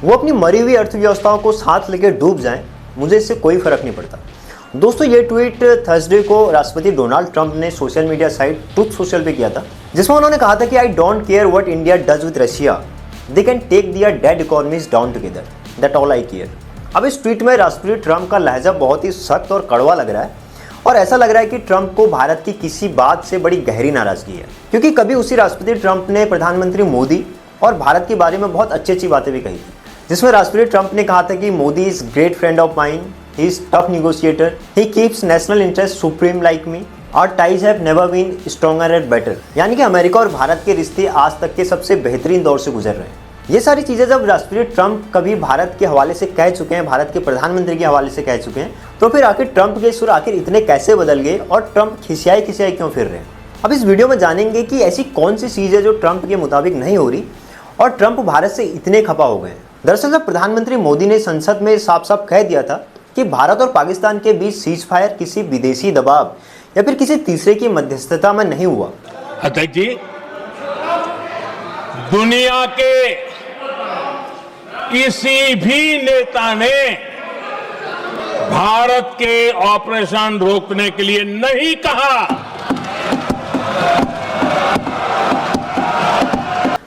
वो अपनी मरी हुई अर्थव्यवस्थाओं को साथ लेकर डूब जाएं, मुझे इससे कोई फर्क नहीं पड़ता। दोस्तों, ये ट्वीट थर्सडे को राष्ट्रपति डोनाल्ड ट्रंप ने social media site Truth Social पे किया था, जिसमें उन्होंने कहा था कि I don't care what India does with Russia, they can take their dead economies down together, that all I care. अब इस ट्वीट में राष्ट्रपति ट्रंप का लहजा बहुत ही सख्त और कड़वा लग रहा है और ऐसा लग रहा है कि ट्रंप को भारत की किसी बात से बड़ी गहरी नाराजगी है, क्योंकि कभी उसी राष्ट्रपति ट्रंप ने प्रधानमंत्री मोदी और भारत के बारे में बहुत अच्छी अच्छी बातें भी कही थी, जिसमें राष्ट्रपति ट्रंप ने कहा था कि Modi is great friend of mine, he is tough negotiator, he keeps national interest supreme like me, और ties have never been stronger and better. यानी कि अमेरिका और भारत के रिश्ते आज तक के सबसे बेहतरीन दौर से गुजर रहे हैं। ये सारी चीज़ें जब राष्ट्रपति ट्रंप कभी भारत के हवाले से कह चुके हैं, भारत के प्रधानमंत्री के हवाले से कह चुके हैं, तो फिर आखिर ट्रंप के सुर आखिर इतने कैसे बदल गए और ट्रंप खिसियाई क्यों फिर रहे हैं। अब इस वीडियो में जानेंगे कि ऐसी कौन सी चीज़ है जो ट्रंप के मुताबिक नहीं हो रही और ट्रंप भारत से इतने खफा हो गए। दरअसल जब प्रधानमंत्री मोदी ने संसद में साफ साफ कह दिया था कि भारत और पाकिस्तान के बीच सीज फायर किसी विदेशी दबाव या फिर किसी तीसरे की मध्यस्थता में नहीं हुआ। अध्यक्ष जी, दुनिया के किसी भी नेता ने भारत के ऑपरेशन रोकने के लिए नहीं कहा।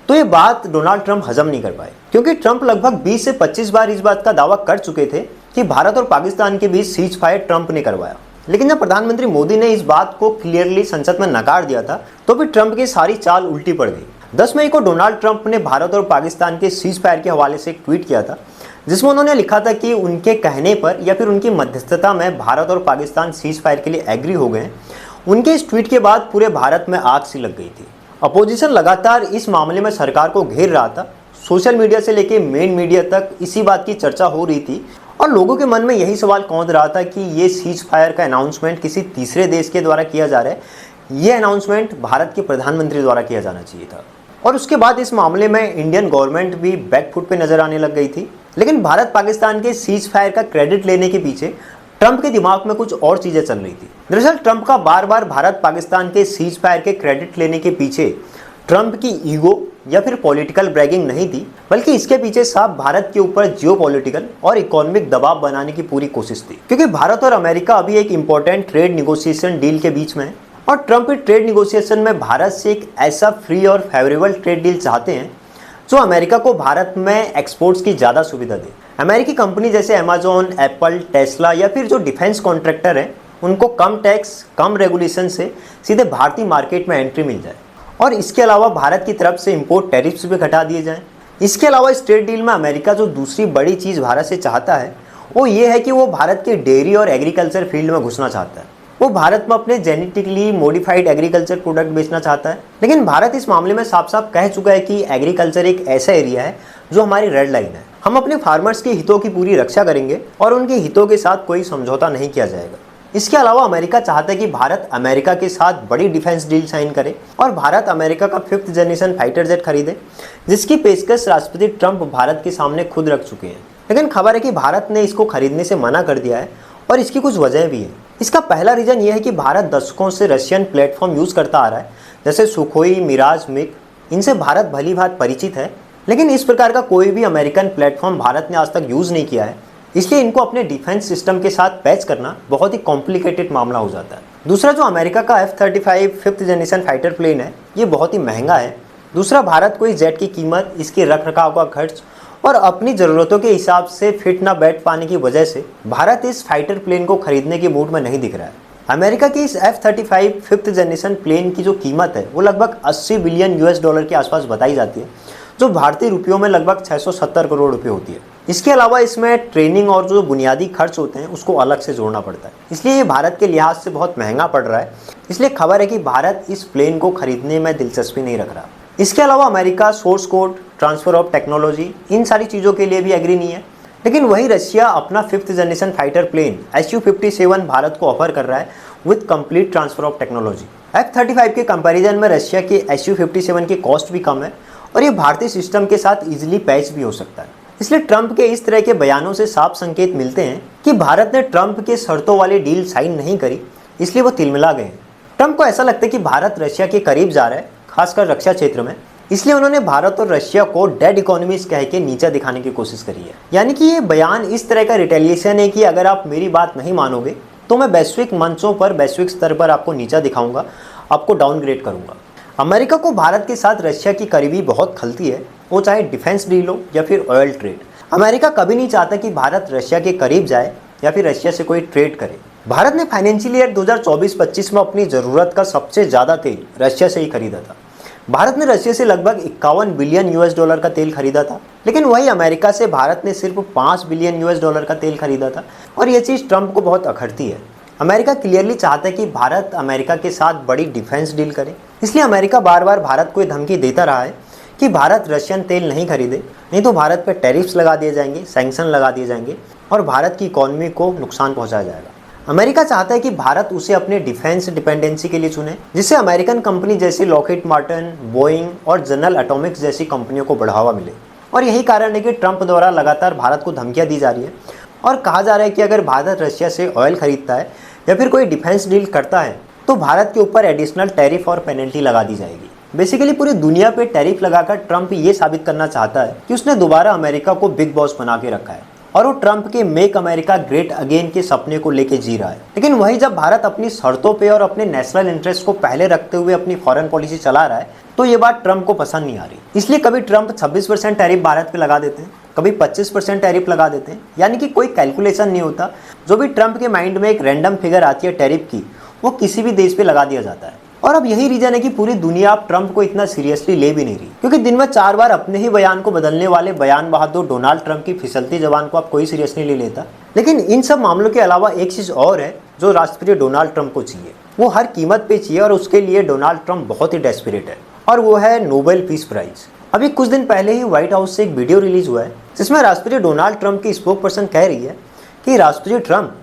तो ये बात डोनाल्ड ट्रंप हजम नहीं कर पाए, क्योंकि ट्रंप लगभग 20 से 25 बार इस बात का दावा कर चुके थे कि भारत और पाकिस्तान के बीच सीज फायर ट्रंप ने करवाया। लेकिन जब प्रधानमंत्री मोदी ने इस बात को क्लियरली संसद में नकार दिया था, तो फिर ट्रंप की सारी चाल उल्टी पड़ गई। 10 मई को डोनाल्ड ट्रंप ने भारत और पाकिस्तान के सीज फायर के हवाले से एक ट्वीट किया था, जिसमें उन्होंने लिखा था कि उनके कहने पर या फिर उनकी मध्यस्थता में भारत और पाकिस्तान सीज फायर के लिए एग्री हो गए। उनके इस ट्वीट के बाद पूरे भारत में आग सी लग गई थी। अपोजिशन लगातार इस मामले में सरकार को घेर रहा था। सोशल मीडिया से लेकर मेन मीडिया तक इसी बात की चर्चा हो रही थी और लोगों के मन में यही सवाल कौंध रहा था कि ये सीज फायर का अनाउंसमेंट किसी तीसरे देश के द्वारा किया जा रहा है, ये अनाउंसमेंट भारत के प्रधानमंत्री द्वारा किया जाना चाहिए था। और उसके बाद इस मामले में इंडियन गवर्नमेंट भी बैकफुट पे नजर आने लग गई थी। लेकिन भारत पाकिस्तान के सीज फायर का क्रेडिट लेने के पीछे ट्रंप के दिमाग में कुछ और चीजें चल रही थी। दरअसल ट्रंप का बार बार भारत पाकिस्तान के सीज फायर के क्रेडिट लेने के पीछे ट्रंप की ईगो या फिर पॉलिटिकल ब्रैगिंग नहीं थी, बल्कि इसके पीछे साफ भारत के ऊपर जियोपॉलिटिकल और इकोनॉमिक दबाव बनाने की पूरी कोशिश थी। क्योंकि भारत और अमेरिका अभी एक इंपॉर्टेंट ट्रेड निगोशिएशन डील के बीच में है और ट्रंप ट्रेड निगोशिएशन में भारत से एक ऐसा फ्री और फेवरेबल ट्रेड डील चाहते हैं जो अमेरिका को भारत में एक्सपोर्ट्स की ज़्यादा सुविधा दे। अमेरिकी कंपनी जैसे अमेजोन, एप्पल, टेस्ला या फिर जो डिफेंस कॉन्ट्रैक्टर हैं, उनको कम टैक्स, कम रेगुलेशन से सीधे भारतीय मार्केट में एंट्री मिल जाए और इसके अलावा भारत की तरफ से इंपोर्ट टैरिफ्स भी घटा दिए जाएं। इसके अलावा इस ट्रेड डील में अमेरिका जो दूसरी बड़ी चीज़ भारत से चाहता है वो ये है कि वो भारत के डेयरी और एग्रीकल्चर फील्ड में घुसना चाहता है। वो भारत में अपने जेनेटिकली मॉडिफाइड एग्रीकल्चर प्रोडक्ट बेचना चाहता है। लेकिन भारत इस मामले में साफ साफ कह चुका है कि एग्रीकल्चर एक ऐसा एरिया है जो हमारी रेड लाइन है। हम अपने फार्मर्स के हितों की पूरी रक्षा करेंगे और उनके हितों के साथ कोई समझौता नहीं किया जाएगा। इसके अलावा अमेरिका चाहता है कि भारत अमेरिका के साथ बड़ी डिफेंस डील साइन करे और भारत अमेरिका का 5th जनरेशन फाइटर जेट खरीदे, जिसकी पेशकश राष्ट्रपति ट्रंप भारत के सामने खुद रख चुके हैं। लेकिन खबर है कि भारत ने इसको खरीदने से मना कर दिया है और इसकी कुछ वजह भी है। इसका पहला रीज़न ये है कि भारत दशकों से रशियन प्लेटफॉर्म यूज़ करता आ रहा है, जैसे सुखोई, मिराज, मिग। इनसे भारत भली भांति परिचित है, लेकिन इस प्रकार का कोई भी अमेरिकन प्लेटफॉर्म भारत ने आज तक यूज़ नहीं किया है। इसलिए इनको अपने डिफेंस सिस्टम के साथ पैच करना बहुत ही कॉम्प्लिकेटेड मामला हो जाता है। दूसरा, जो अमेरिका का F-35 5th generation fighter plane है, ये बहुत ही महंगा है। दूसरा, भारत को इस जेट की कीमत, इसके रख रखाव का खर्च और अपनी ज़रूरतों के हिसाब से फिट ना बैठ पाने की वजह से भारत इस फाइटर प्लेन को खरीदने के मूड में नहीं दिख रहा है। अमेरिका की इस F-35 5th जनरेशन प्लेन की जो कीमत है वो लगभग 80 बिलियन US डॉलर के आसपास बताई जाती है, जो भारतीय रुपयों में लगभग 670 करोड़ रुपए होती है। इसके अलावा इसमें ट्रेनिंग और जो बुनियादी खर्च होते हैं उसको अलग से जोड़ना पड़ता है, इसलिए ये भारत के लिहाज से बहुत महंगा पड़ रहा है। इसलिए खबर है कि भारत इस प्लेन को खरीदने में दिलचस्पी नहीं रख रहा। इसके अलावा America source code, transfer of technology, इन सारी चीज़ों के लिए भी एग्री नहीं है। लेकिन वही रशिया अपना 5th generation fighter plane Su-57 Bharat को ऑफर कर रहा है with complete transfer of technology. F-35 के कंपैरिजन में रशिया के Su-57 की कॉस्ट भी कम है और ये भारतीय सिस्टम के साथ इजीली पैच भी हो सकता है। इसलिए ट्रंप के इस तरह के बयानों से साफ संकेत मिलते हैं कि भारत ने ट्रंप के शर्तों वाली डील साइन नहीं करी, इसलिए वो तिलमिला गए हैं। ट्रंप को ऐसा लगता है कि भारत रशिया के करीब जा रहा है, खासकर रक्षा क्षेत्र में, इसलिए उन्होंने भारत और रशिया को डेड इकोनॉमीज कह के नीचा दिखाने की कोशिश करी है। यानी कि ये बयान इस तरह का रिटेलिएशन है कि अगर आप मेरी बात नहीं मानोगे तो मैं वैश्विक मंचों पर, वैश्विक स्तर पर आपको नीचा दिखाऊंगा, आपको डाउनग्रेड करूंगा। अमेरिका को भारत के साथ रशिया की करीबी बहुत खलती है, वो चाहे डिफेंस डील हो या फिर ऑयल ट्रेड। अमेरिका कभी नहीं चाहता कि भारत रशिया के करीब जाए या फिर रशिया से कोई ट्रेड करे। भारत ने फाइनेंशियल ईयर 2024-25 में अपनी ज़रूरत का सबसे ज़्यादा तेल रशिया से ही खरीदा था। भारत ने रशिया से लगभग 51 बिलियन यूएस डॉलर का तेल खरीदा था, लेकिन वही अमेरिका से भारत ने सिर्फ 5 बिलियन यूएस डॉलर का तेल खरीदा था। और ये चीज़ ट्रंप को बहुत अखरती है। अमेरिका क्लियरली चाहता है कि भारत अमेरिका के साथ बड़ी डिफेंस डील करे, इसलिए अमेरिका बार बार भारत को ये धमकी देता रहा है कि भारत रशियन तेल नहीं खरीदे, नहीं तो भारत पर टैरिफ्स लगा दिए जाएंगे, सैंक्शन लगा दिए जाएंगे और भारत की इकॉनमी को नुकसान पहुंचाया जाएगा। अमेरिका चाहता है कि भारत उसे अपने डिफेंस डिपेंडेंसी के लिए चुने, जिससे अमेरिकन कंपनी जैसे लॉकहीड मार्टिन, बोइंग और जनरल एटॉमिक्स जैसी कंपनियों को बढ़ावा मिले। और यही कारण है कि ट्रंप द्वारा लगातार भारत को धमकियां दी जा रही है और कहा जा रहा है कि अगर भारत रशिया से ऑयल खरीदता है या फिर कोई डिफेंस डील करता है तो भारत के ऊपर एडिशनल टैरिफ और पेनल्टी लगा दी जाएगी। बेसिकली पूरी दुनिया पे टैरिफ लगाकर ट्रंप ये साबित करना चाहता है कि उसने दोबारा अमेरिका को बिग बॉस बना के रखा है और वो ट्रंप के मेक अमेरिका ग्रेट अगेन के सपने को लेके जी रहा है। लेकिन वही जब भारत अपनी शर्तों पे और अपने नेशनल इंटरेस्ट को पहले रखते हुए अपनी फॉरेन पॉलिसी चला रहा है तो ये बात ट्रंप को पसंद नहीं आ रही। इसलिए कभी ट्रंप 26% टैरिफ भारत पे लगा देते हैं, कभी 25% टैरिफ लगा देते हैं, यानी कि कोई कैलकुलेशन नहीं होता। जो भी ट्रंप के माइंड में एक रैंडम फिगर आती है टैरिफ की, वो किसी भी देश पे लगा दिया जाता है। और अब यही रीजन है कि पूरी दुनिया अब ट्रंप को इतना सीरियसली ले भी नहीं रही, क्योंकि दिन में 4 बार अपने ही बयान को बदलने वाले बयान बहादुर डोनाल्ड ट्रंप की फिसलती जबान को अब कोई सीरियस नहीं ले लेता। लेकिन इन सब मामलों के अलावा एक चीज और है जो राष्ट्रपति डोनाल्ड ट्रंप को चाहिए, वो हर कीमत पे चाहिए और उसके लिए डोनाल्ड ट्रंप बहुत ही डेस्परेट है, और वो है नोबेल पीस प्राइज। अभी कुछ दिन पहले ही व्हाइट हाउस से एक वीडियो रिलीज हुआ है जिसमें राष्ट्रपति डोनाल्ड ट्रंप की स्पोक पर्सन कह रही है कि राष्ट्रपति ट्रंप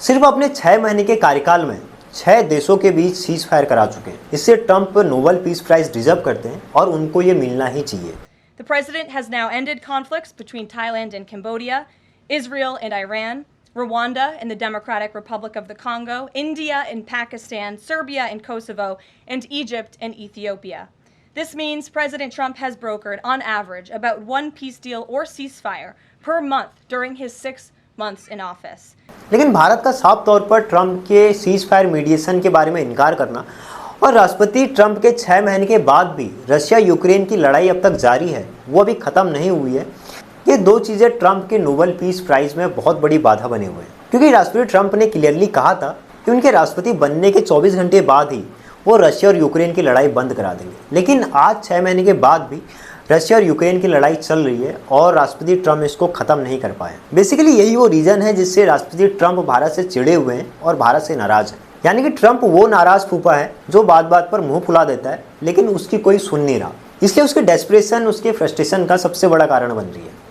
सिर्फ अपने 6 महीने के कार्यकाल में 6 देशों के बीच सीज फायर करा चुके हैं। इससे Trump Nobel peace prize deserve करते हैं और उनको ये मिलना ही चाहिए। The president has now ended conflicts between Thailand and Cambodia, Israel and Iran, Rwanda and the Democratic Republic of the Congo, India and Pakistan, Serbia and Kosovo, and Egypt and Ethiopia. This means President Trump has brokered, on average, about 1 peace deal or ceasefire per month during his 6 months in office. लेकिन भारत का साफ तौर पर Trump के cease fire mediation के बारे में इनकार करना और राष्ट्रपति ट्रंप के 6 महीने के बाद भी रशिया यूक्रेन की लड़ाई अब तक जारी है, वो अभी ख़त्म नहीं हुई है, ये दो चीज़ें ट्रंप के नोबेल पीस प्राइज में बहुत बड़ी बाधा बने हुए हैं। क्योंकि राष्ट्रपति ट्रंप ने क्लियरली कहा था कि उनके राष्ट्रपति बनने के 24 घंटे बाद ही वो रशिया और यूक्रेन की लड़ाई बंद करा देंगे। लेकिन आज 6 महीने के बाद भी रशिया और यूक्रेन की लड़ाई चल रही है और राष्ट्रपति ट्रंप इसको ख़त्म नहीं कर पाए। बेसिकली यही वो रीज़न है जिससे राष्ट्रपति ट्रंप भारत से चिढ़े हुए हैं और भारत से नाराज़ हैं। यानी कि ट्रंप वो नाराज़ फूफा है जो बात बात पर मुंह फुला देता है लेकिन उसकी कोई सुन नहीं रहा, इसलिए उसके डेस्परेशन, उसके फ्रस्ट्रेशन का सबसे बड़ा कारण बन रही है।